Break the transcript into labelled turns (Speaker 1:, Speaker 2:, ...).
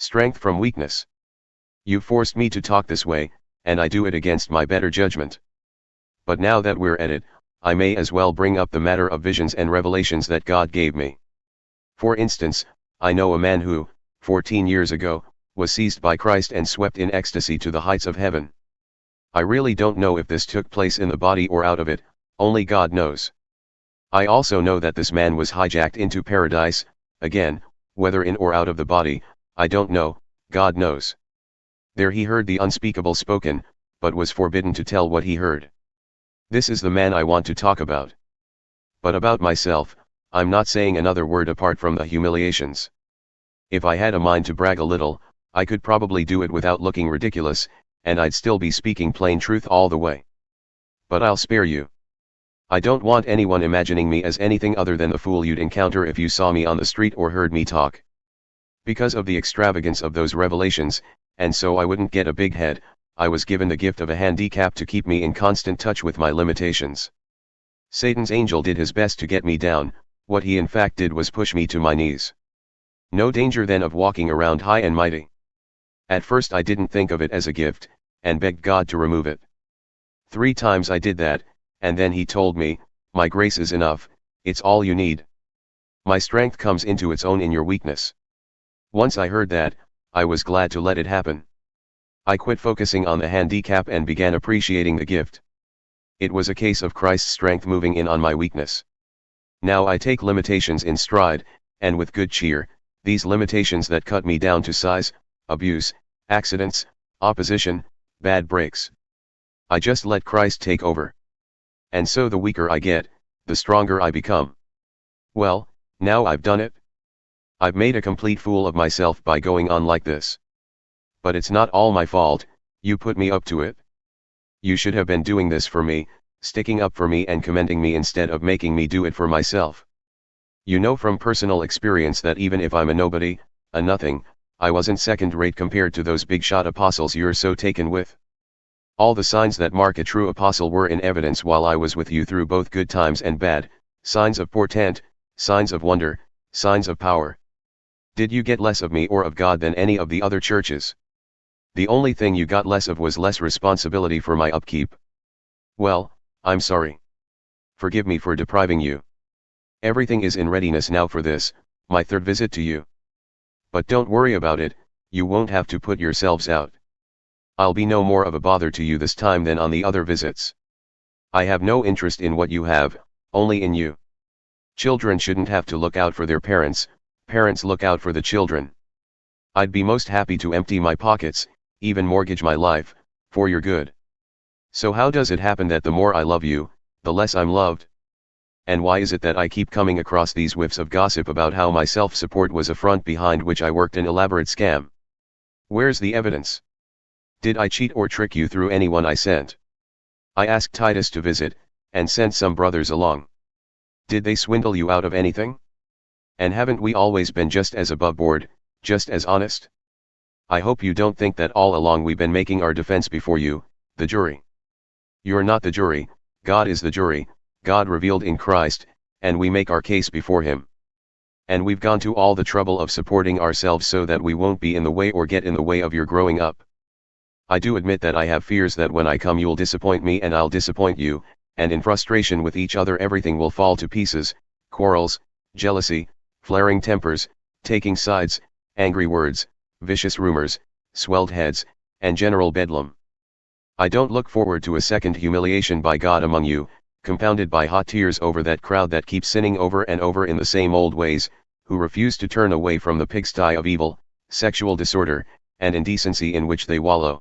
Speaker 1: Strength from weakness. You forced me to talk this way, and I do it against my better judgment. But now that we're at it, I may as well bring up the matter of visions and revelations that God gave me. For instance, I know a man who, 14 years ago, was seized by Christ and swept in ecstasy to the heights of heaven. I really don't know if this took place in the body or out of it, only God knows. I also know that this man was hijacked into paradise, again, whether in or out of the body, I don't know, God knows. There he heard the unspeakable spoken, but was forbidden to tell what he heard. This is the man I want to talk about. But about myself, I'm not saying another word apart from the humiliations. If I had a mind to brag a little, I could probably do it without looking ridiculous, and I'd still be speaking plain truth all the way. But I'll spare you. I don't want anyone imagining me as anything other than the fool you'd encounter if you saw me on the street or heard me talk. Because of the extravagance of those revelations, and so I wouldn't get a big head, I was given the gift of a handicap to keep me in constant touch with my limitations. Satan's angel did his best to get me down, what he in fact did was push me to my knees. No danger then of walking around high and mighty. At first I didn't think of it as a gift, and begged God to remove it. 3 times I did that, and then he told me, "My grace is enough, it's all you need. My strength comes into its own in your weakness." Once I heard that, I was glad to let it happen. I quit focusing on the handicap and began appreciating the gift. It was a case of Christ's strength moving in on my weakness. Now I take limitations in stride, and with good cheer, these limitations that cut me down to size, abuse, accidents, opposition, bad breaks. I just let Christ take over. And so the weaker I get, the stronger I become. Well, now I've done it. I've made a complete fool of myself by going on like this. But it's not all my fault, you put me up to it. You should have been doing this for me, sticking up for me and commending me instead of making me do it for myself. You know from personal experience that even if I'm a nobody, a nothing, I wasn't second-rate compared to those big-shot apostles you're so taken with. All the signs that mark a true apostle were in evidence while I was with you through both good times and bad, signs of portent, signs of wonder, signs of power. Did you get less of me or of God than any of the other churches? The only thing you got less of was less responsibility for my upkeep. Well, I'm sorry. Forgive me for depriving you. Everything is in readiness now for this, my 3rd visit to you. But don't worry about it, you won't have to put yourselves out. I'll be no more of a bother to you this time than on the other visits. I have no interest in what you have, only in you. Children shouldn't have to look out for their parents, parents look out for the children. I'd be most happy to empty my pockets, even mortgage my life, for your good. So how does it happen that the more I love you, the less I'm loved? And why is it that I keep coming across these whiffs of gossip about how my self-support was a front behind which I worked an elaborate scam? Where's the evidence? Did I cheat or trick you through anyone I sent? I asked Titus to visit, and sent some brothers along. Did they swindle you out of anything? And haven't we always been just as aboveboard, just as honest? I hope you don't think that all along we've been making our defense before you, the jury. You're not the jury, God is the jury, God revealed in Christ, and we make our case before Him. And we've gone to all the trouble of supporting ourselves so that we won't be in the way or get in the way of your growing up. I do admit that I have fears that when I come you'll disappoint me and I'll disappoint you, and in frustration with each other everything will fall to pieces, quarrels, jealousy, flaring tempers, taking sides, angry words, vicious rumors, swelled heads, and general bedlam. I don't look forward to a second humiliation by God among you, compounded by hot tears over that crowd that keeps sinning over and over in the same old ways, who refuse to turn away from the pigsty of evil, sexual disorder, and indecency in which they wallow.